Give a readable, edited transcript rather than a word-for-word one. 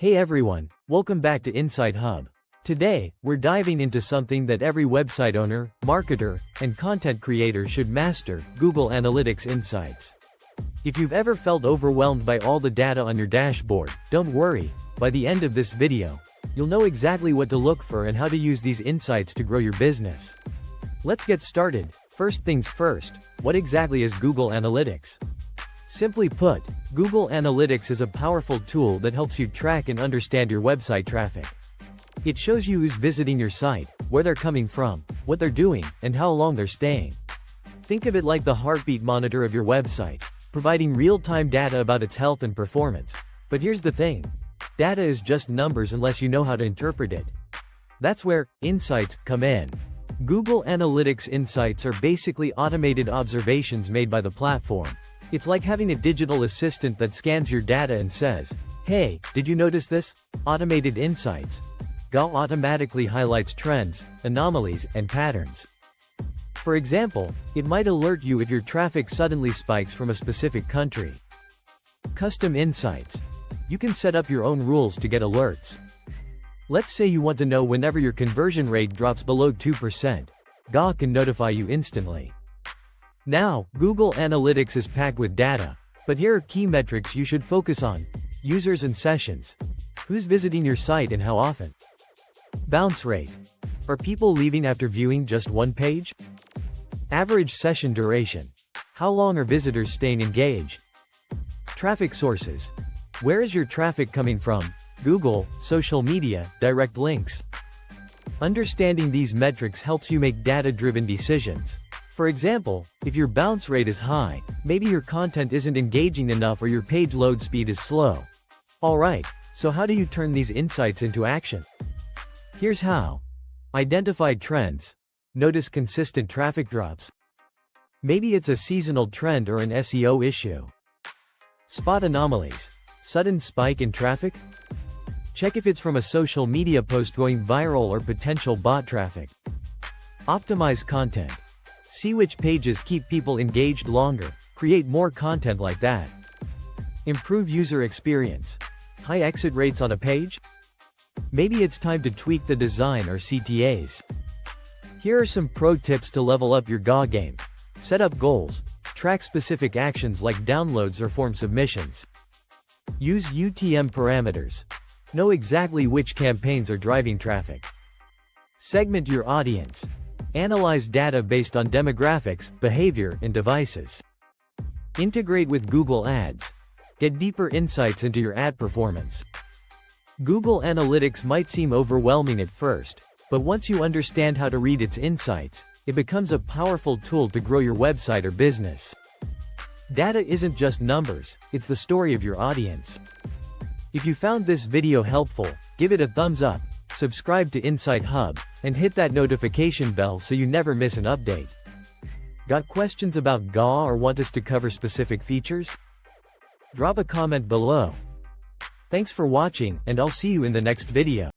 Hey everyone, welcome back to InsightHub. Today, we're diving into something that every website owner, marketer, and content creator should master: Google Analytics Insights. If you've ever felt overwhelmed by all the data on your dashboard, don't worry. By the end of this video, you'll know exactly what to look for and how to use these insights to grow your business. Let's get started. First things first, what exactly is Google Analytics? Simply put, Google Analytics is a powerful tool that helps you track and understand your website traffic. It shows you who's visiting your site, where they're coming from, what they're doing, and how long they're staying. Think of it like the heartbeat monitor of your website, providing real-time data about its health and performance. But here's the thing. Data is just numbers unless you know how to interpret it. That's where insights come in. Google Analytics Insights are basically automated observations made by the platform. It's like having a digital assistant that scans your data and says, "Hey, did you notice this?" Automated Insights. Go automatically highlights trends, anomalies, and patterns. For example, it might alert you if your traffic suddenly spikes from a specific country. Custom Insights. You can set up your own rules to get alerts. Let's say you want to know whenever your conversion rate drops below 2%. Go can notify you instantly. Now, Google Analytics is packed with data, but here are key metrics you should focus on: users and sessions, who's visiting your site and how often, bounce rate, are people leaving after viewing just one page, average session duration, how long are visitors staying engaged, traffic sources, where is your traffic coming from, Google, social media, direct links. Understanding these metrics helps you make data-driven decisions. For example, if your bounce rate is high, maybe your content isn't engaging enough or your page load speed is slow. Alright, so how do you turn these insights into action? Here's how. Identify trends. Notice consistent traffic drops. Maybe it's a seasonal trend or an SEO issue. Spot anomalies. Sudden spike in traffic? Check if it's from a social media post going viral or potential bot traffic. Optimize content. See which pages keep people engaged longer. Create more content like that. Improve user experience. High exit rates on a page? Maybe it's time to tweak the design or CTAs. Here are some pro tips to level up your GA game. Set up goals. Track specific actions like downloads or form submissions. Use UTM parameters. Know exactly which campaigns are driving traffic. Segment your audience. Analyze data based on demographics, behavior, and devices. Integrate with Google Ads. Get deeper insights into your ad performance. Google Analytics might seem overwhelming at first, but once you understand how to read its insights, it becomes a powerful tool to grow your website or business. Data isn't just numbers, it's the story of your audience. If you found this video helpful, give it a thumbs up, subscribe to InsightHub, and hit that notification bell so you never miss an update. Got questions about GA or want us to cover specific features? Drop a comment below. Thanks for watching, and I'll see you in the next video.